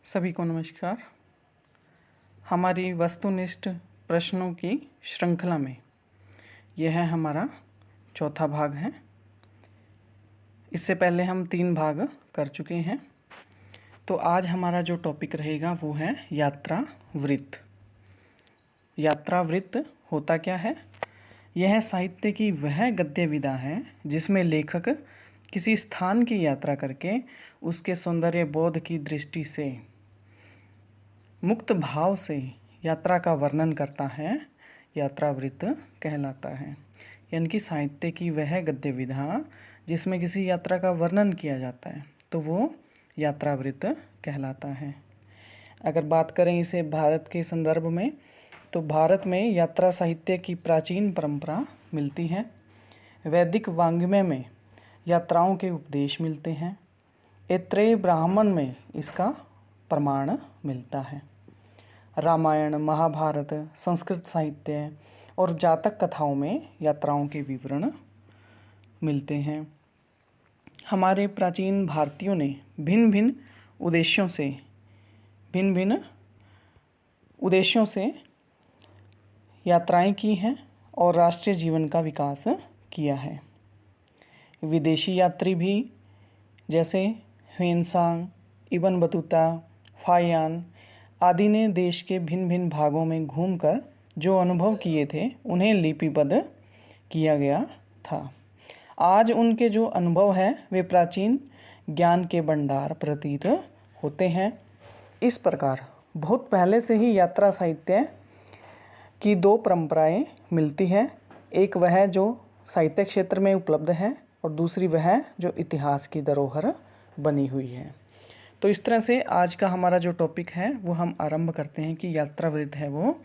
सभी को नमस्कार। हमारी वस्तुनिष्ठ प्रश्नों की श्रृंखला में यह है हमारा चौथा भाग है। इससे पहले हम 3 भाग कर चुके हैं। तो आज हमारा जो टॉपिक रहेगा वो है यात्रा वृत्त। यात्रा वृत्त होता क्या है? यह साहित्य की वह गद्य विधा है जिसमें लेखक किसी स्थान की यात्रा करके उसके सौंदर्य बोध की दृष्टि से मुक्त भाव से यात्रा का वर्णन करता है। यात्रा वृत्त कहलाता है। यानी कि साहित्य की वह गद्य विधा जिसमें किसी यात्रा का वर्णन किया जाता है तो वो यात्रा वृत्त कहलाता है। अगर बात करें इसे भारत के संदर्भ में तो भारत में यात्रा साहित्य की प्राचीन परंपरा मिलती है। वैदिक वाङ्मय में यात्राओं के उपदेश मिलते हैं। ऐत्रेय ब्राह्मण में इसका प्रमाण मिलता है। रामायण, महाभारत, संस्कृत साहित्य और जातक कथाओं में यात्राओं के विवरण मिलते हैं। हमारे प्राचीन भारतीयों ने भिन्न भिन्न उद्देश्यों से यात्राएं की हैं और राष्ट्रीय जीवन का विकास किया है। विदेशी यात्री भी जैसे ह्वेनसांग, इब्न बतूता, फाहियान आदि ने देश के भिन्न भिन्न भागों में घूमकर जो अनुभव किए थे उन्हें लिपिबद्ध किया गया था। आज उनके जो अनुभव हैं वे प्राचीन ज्ञान के भंडार प्रतीत होते हैं। इस प्रकार बहुत पहले से ही यात्रा साहित्य की 2 परंपराएं मिलती हैं। एक वह जो साहित्य क्षेत्र में उपलब्ध है और दूसरी वह जो इतिहास की धरोहर बनी हुई है। तो इस तरह से आज का हमारा जो टॉपिक है वो हम आरंभ करते हैं कि यात्रा वृत्त है वो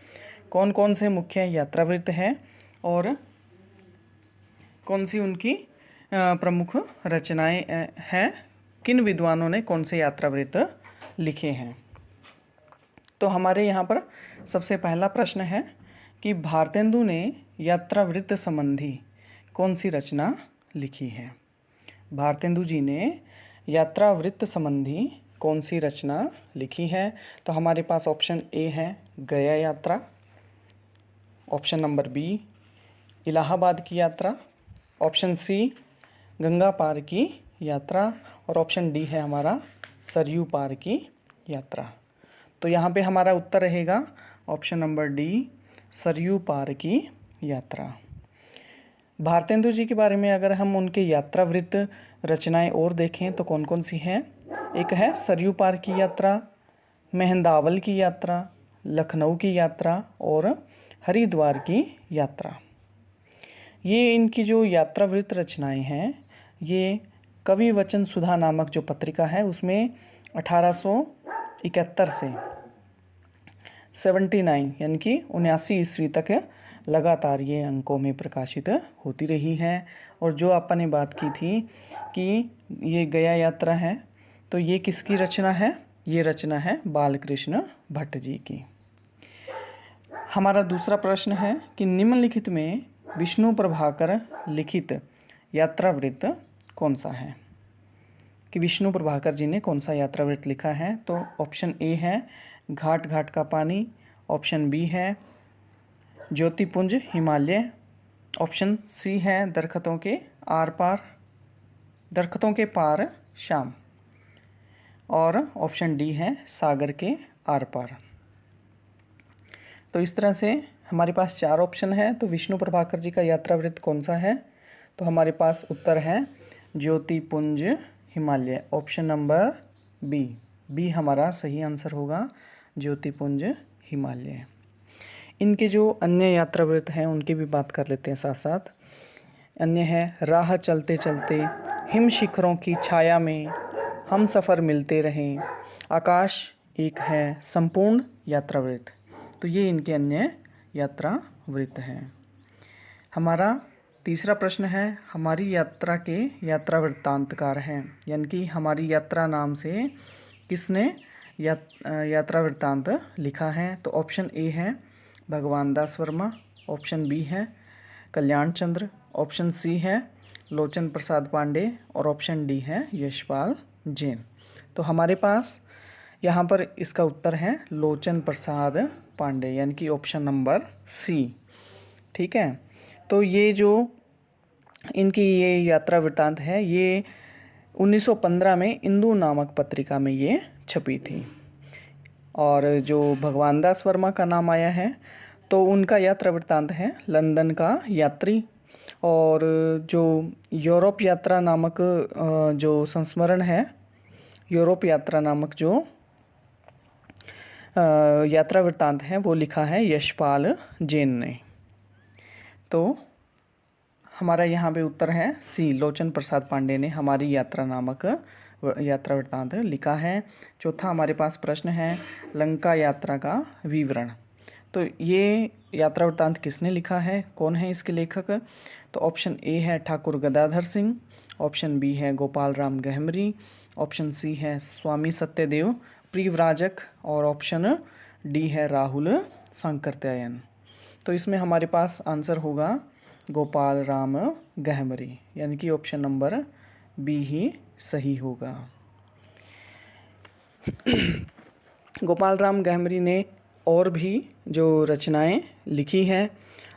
कौन कौन से मुख्य यात्रा वृत्त है और कौन सी उनकी प्रमुख रचनाएं हैं, किन विद्वानों ने कौन से यात्रा वृत्त लिखे हैं। तो हमारे यहाँ पर सबसे पहला प्रश्न है कि भारतेंदु ने यात्रा वृत्त संबंधी कौन सी रचना लिखी है। भारतेंदु जी ने यात्रा वृत्त संबंधी कौन सी रचना लिखी है? तो हमारे पास ऑप्शन ए है गया यात्रा, ऑप्शन नंबर बी इलाहाबाद की यात्रा, ऑप्शन सी गंगा पार की यात्रा और ऑप्शन डी है हमारा सरयू पार की यात्रा। तो यहाँ पे हमारा उत्तर रहेगा ऑप्शन नंबर डी सरयू पार की यात्रा। भारतेंदु जी के बारे में अगर हम उनके यात्रा वृत्त रचनाएं और देखें तो कौन कौन सी हैं? एक है सरयू पार की यात्रा, मेहंदावल की यात्रा, लखनऊ की यात्रा और हरिद्वार की यात्रा। ये इनकी जो यात्रा वृत्त रचनाएं हैं ये कवि वचन सुधा नामक जो पत्रिका है उसमें 1871 से 79 यानी कि 79 ईस्वी तक लगातार ये अंकों में प्रकाशित होती रही है। और जो अपन ने बात की थी कि ये गया यात्रा है तो ये किसकी रचना है? ये रचना है बालकृष्ण भट्ट जी की। हमारा दूसरा प्रश्न है कि निम्नलिखित में विष्णु प्रभाकर लिखित यात्रा वृत्त कौन सा है? कि विष्णु प्रभाकर जी ने कौन सा यात्रा वृत्त लिखा है? तो ऑप्शन ए है घाट घाट का पानी, ऑप्शन बी है ज्योतिपुंज हिमालय, ऑप्शन सी है दरख्तों के पार शाम और ऑप्शन डी है सागर के आर पार। तो इस तरह से हमारे पास 4 ऑप्शन है। तो विष्णु प्रभाकर जी का यात्रा वृत्त कौन सा है? तो हमारे पास उत्तर है ज्योतिपुंज हिमालय, ऑप्शन नंबर बी हमारा सही आंसर होगा ज्योतिपुंज हिमालय। इनके जो अन्य यात्रा वृत्त हैं उनकी भी बात कर लेते हैं साथ साथ। अन्य है राह चलते चलते, हिम शिखरों की छाया में हम सफ़र मिलते रहें, आकाश एक है संपूर्ण यात्रा वृत्त। तो ये इनके अन्य यात्रा वृत्त हैं। हमारा तीसरा प्रश्न है हमारी यात्रा के यात्रा वृत्तांतकार हैं, यानी कि हमारी यात्रा नाम से किसने यात्रा वृत्तांत लिखा है? तो ऑप्शन ए है भगवान दास वर्मा, ऑप्शन बी है कल्याण चंद्र, ऑप्शन सी है लोचन प्रसाद पांडे और ऑप्शन डी है यशपाल जैन। तो हमारे पास यहाँ पर इसका उत्तर है लोचन प्रसाद पांडे, यानी कि ऑप्शन नंबर सी। ठीक है, तो ये जो इनकी ये यात्रा वृत्तांत है ये 1915 में इंदु नामक पत्रिका में ये छपी थी। और जो भगवान दास वर्मा का नाम आया है तो उनका यात्रा वृत्तांत है लंदन का यात्री। और जो यूरोप यात्रा नामक जो संस्मरण है, यूरोप यात्रा नामक जो यात्रा वृत्तांत है वो लिखा है यशपाल जैन ने। तो हमारा यहाँ पे उत्तर है सी, लोचन प्रसाद पांडे ने हमारी यात्रा नामक यात्रा वृत्तांत लिखा है। चौथा हमारे पास प्रश्न है लंका यात्रा का विवरण। तो ये यात्रा वृत्तांत किसने लिखा है, कौन है इसके लेखक? तो ऑप्शन ए है ठाकुर गदाधर सिंह, ऑप्शन बी है गोपाल राम गहमरी, ऑप्शन सी है स्वामी सत्यदेव प्रिव्राजक और ऑप्शन डी है राहुल सांकृत्यायन। तो इसमें हमारे पास आंसर होगा गोपाल राम गहमरी, यानी कि ऑप्शन नंबर बी ही सही होगा। गोपाल राम गहमरी ने और भी जो रचनाएं लिखी हैं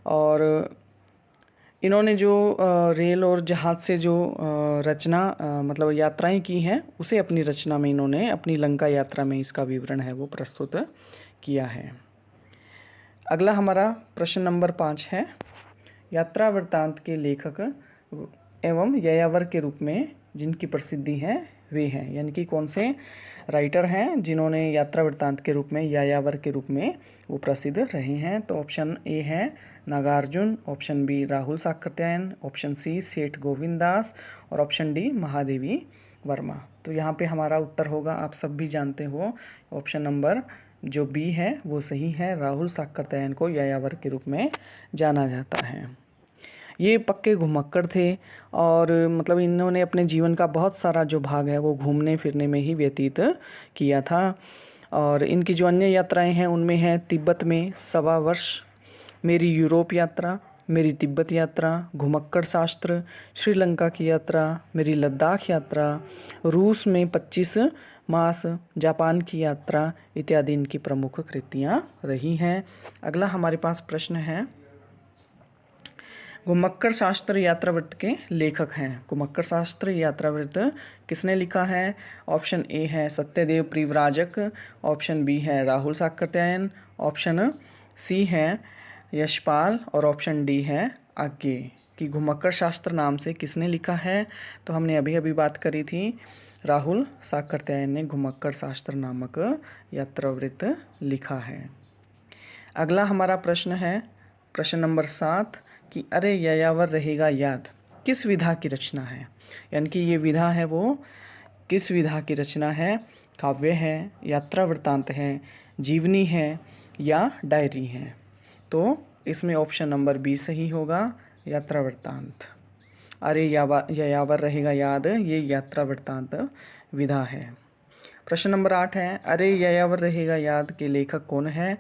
और इन्होंने जो रेल और जहाज़ से जो रचना मतलब यात्राएं की हैं उसे अपनी रचना में इन्होंने अपनी लंका यात्रा में इसका विवरण है वो प्रस्तुत किया है। अगला हमारा प्रश्न नंबर 5 है यात्रा वृत्तांत के लेखक एवं यायावर के रूप में जिनकी प्रसिद्धि है वे हैं, यानी कि कौन से राइटर हैं जिन्होंने यात्रा वृत्तांत के रूप में यायावर के रूप में वो प्रसिद्ध रहे हैं। तो ऑप्शन ए है Nagarjun, option B Rahul Sankrityayan, option C Seth Govind दास और ऑप्शन डी महादेवी वर्मा। तो यहाँ पे हमारा उत्तर होगा, आप सब भी जानते हो, ऑप्शन नंबर जो बी है वो सही है। राहुल सांकृत्यायन को यायावर के रूप में जाना जाता है। ये पक्के घुमक्कड़ थे और मतलब इन्होंने अपने जीवन का बहुत सारा जो भाग है वो घूमने फिरने में ही व्यतीत किया था। और इनकी जो अन्य यात्राएं हैं उनमें है तिब्बत में 1.25 वर्ष, मेरी यूरोप यात्रा, मेरी तिब्बत यात्रा, घुमक्कड़ शास्त्र, श्रीलंका की यात्रा, मेरी लद्दाख यात्रा, रूस में 25 मास, जापान की यात्रा इत्यादि इनकी प्रमुख कृतियाँ रही हैं। अगला हमारे पास प्रश्न है घुमक्कड़ शास्त्र यात्रावृत्त के लेखक हैं। घुमक्कड़ शास्त्र यात्रावृत्त किसने लिखा है? ऑप्शन ए है सत्यदेव प्रिव्राजक, ऑप्शन बी है राहुल सांकृत्यायन, ऑप्शन सी है यशपाल और ऑप्शन डी है आज्ञे। कि घुमक्कड़ शास्त्र नाम से किसने लिखा है? तो हमने अभी अभी बात करी थी, राहुल सांकृत्यायन ने घुमक्कड़ शास्त्र नामक यात्रावृत्त लिखा है। अगला हमारा प्रश्न है प्रश्न नंबर 7 कि अरे यायावर रहेगा याद किस विधा की रचना है, यानी कि ये विधा है वो किस विधा की रचना है? काव्य है, यात्रा वृत्तांत है, जीवनी है या डायरी है? तो इसमें ऑप्शन नंबर बी सही होगा, यात्रा वृत्तांत। अरे यायावर रहेगा याद ये यात्रा वृत्तांत विधा है। प्रश्न नंबर 8 है अरे यायावर रहेगा याद के लेखक कौन है?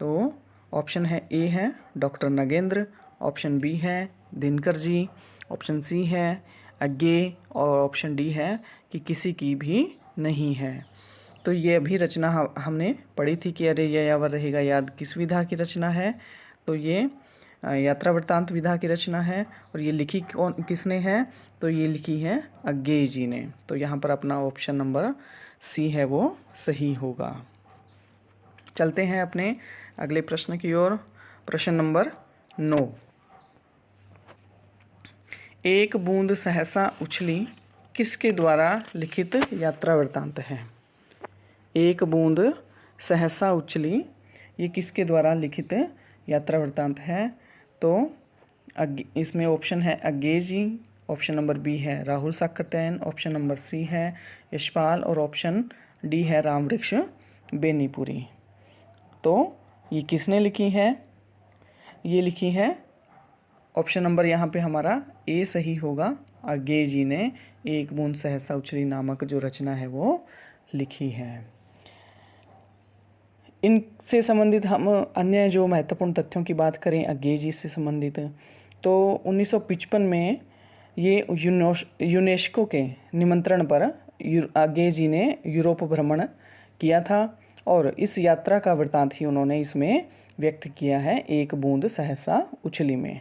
तो ऑप्शन है ए है डॉक्टर नगेंद्र, ऑप्शन बी है दिनकर जी, ऑप्शन सी है आज्ञे और ऑप्शन डी है कि किसी की भी नहीं है। तो ये अभी रचना हमने पढ़ी थी कि अरे यायावर रहेगा याद किस विधा की रचना है? तो ये यात्रा वृत्तांत विधा की रचना है। और ये लिखी कौन किसने है? तो ये लिखी है आज्ञे जी ने। तो यहाँ पर अपना ऑप्शन नंबर सी है वो सही होगा। चलते हैं अपने अगले प्रश्न की ओर। प्रश्न नंबर 9 एक बूंद सहसा उछली किसके द्वारा लिखित यात्रा वृत्तांत है? एक बूंद सहसा उछली ये किसके द्वारा लिखित यात्रा वृत्तांत है? तो इसमें ऑप्शन है Agyeya ji, option number B है Rahul Sankrityayan, option number C है यशपाल और ऑप्शन डी है रामवृक्ष बेनीपुरी। तो ये किसने लिखी है? ये लिखी है ऑप्शन नंबर यहाँ पे हमारा ए सही होगा, आज्ञे जी ने एक बूंद सहसा उछली नामक जो रचना है वो लिखी है। इनसे संबंधित हम अन्य जो महत्वपूर्ण तथ्यों की बात करें आज्ञे जी से संबंधित, तो 1955 में ये यूनेस्को के निमंत्रण पर आज्ञे जी ने यूरोप भ्रमण किया था और इस यात्रा का वृतांत ही उन्होंने इसमें व्यक्त किया है, एक बूंद सहसा उछली में।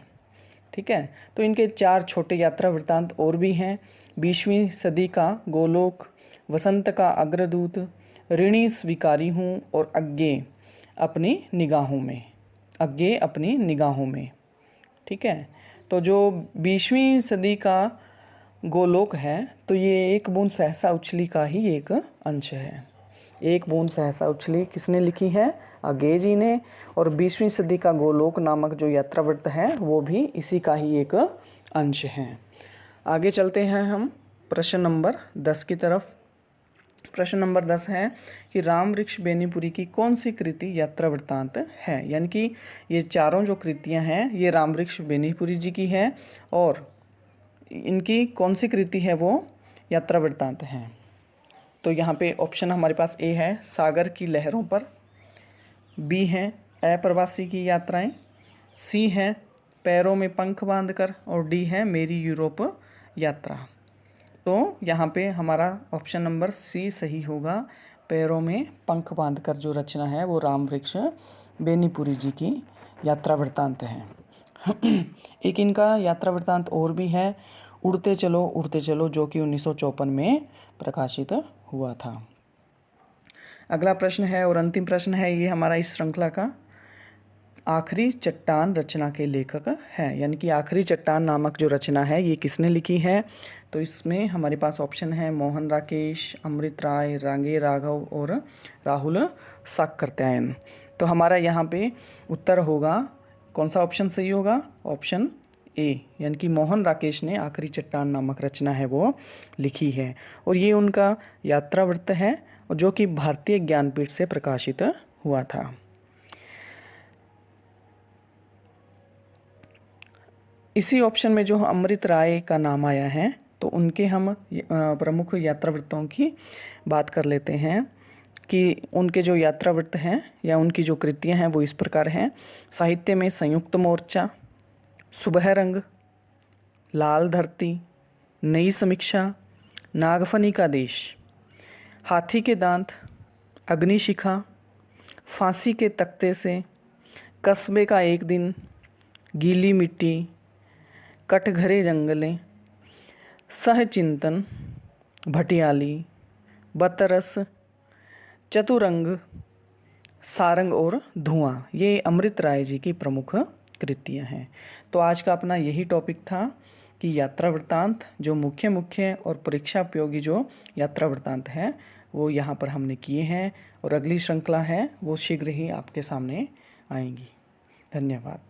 ठीक है, तो इनके 4 छोटे यात्रा वृतांत और भी हैं। 20वीं सदी का गोलोक, वसंत का अग्रदूत, ऋणी स्वीकारी हूँ और अज्ञे अपनी निगाहों में, अज्ञे अपनी निगाहों में। ठीक है, तो जो 20वीं सदी का गोलोक है तो ये एक बूंद सहसा उछली का ही एक अंश है। एक बूंद सहसा उछली किसने लिखी है? अज्ञे जी ने। और 20वीं सदी का गोलोक नामक जो यात्रावृत्त है वो भी इसी का ही एक अंश है। आगे चलते हैं हम प्रश्न नंबर 10 की तरफ। प्रश्न नंबर 10 है कि राम वृक्ष बेनीपुरी की कौन सी कृति यात्रा वृत्तांत है। यानी कि ये चारों जो कृतियां हैं ये राम वृक्ष बेनीपुरी जी की है और इनकी कौन सी कृति है वो यात्रा वृत्तांत है। तो यहाँ पे ऑप्शन हमारे पास ए है सागर की लहरों पर, बी है अप्रवासी की यात्राएं, सी है पैरों में पंख बांधकर और डी है मेरी यूरोप यात्रा। तो यहाँ पे हमारा ऑप्शन नंबर सी सही होगा। पैरों में पंख बांधकर जो रचना है वो राम वृक्ष बेनीपुरी जी की यात्रा वृत्तांत है। एक इनका यात्रा वृत्तांत और भी है, उड़ते चलो, जो कि 1954 में प्रकाशित हुआ था। अगला प्रश्न है और अंतिम प्रश्न है ये हमारा इस श्रृंखला का, आखिरी चट्टान रचना के लेखक है। यानी कि आखिरी चट्टान नामक जो रचना है ये किसने लिखी है। तो इसमें हमारे पास ऑप्शन है मोहन राकेश, अमृत राय, रांगे राघव और राहुल साकरत्यायन। तो हमारा यहाँ पे उत्तर होगा, कौन सा ऑप्शन सही होगा? ऑप्शन ए, यानी कि मोहन राकेश ने आखिरी चट्टान नामक रचना है वो लिखी है और ये उनका यात्रावृत्त है और जो कि भारतीय ज्ञानपीठ से प्रकाशित हुआ था। इसी ऑप्शन में जो अमृत राय का नाम आया है तो उनके हम प्रमुख यात्रावृत्तों की बात कर लेते हैं कि उनके जो यात्रावृत्त हैं या उनकी जो कृतियां हैं वो इस प्रकार हैं। साहित्य में संयुक्त मोर्चा, सुबह रंग, लाल धरती, नई समीक्षा, नागफनी का देश, हाथी के दांत, अग्निशिखा, फांसी के तख्ते से, कस्बे का एक दिन, गीली मिट्टी, कटघरे जंगलें, सहचिंतन, भटियाली, बतरस, चतुरंग, सारंग और धुआं, ये अमृत राय जी की प्रमुख कृतियाँ हैं। तो आज का अपना यही टॉपिक था कि यात्रा वृत्तांत, जो मुख्य और परीक्षा उपयोगी जो यात्रा वृत्तांत है वो यहाँ पर हमने किए हैं और अगली श्रृंखला है वो शीघ्र ही आपके सामने आएंगी। धन्यवाद।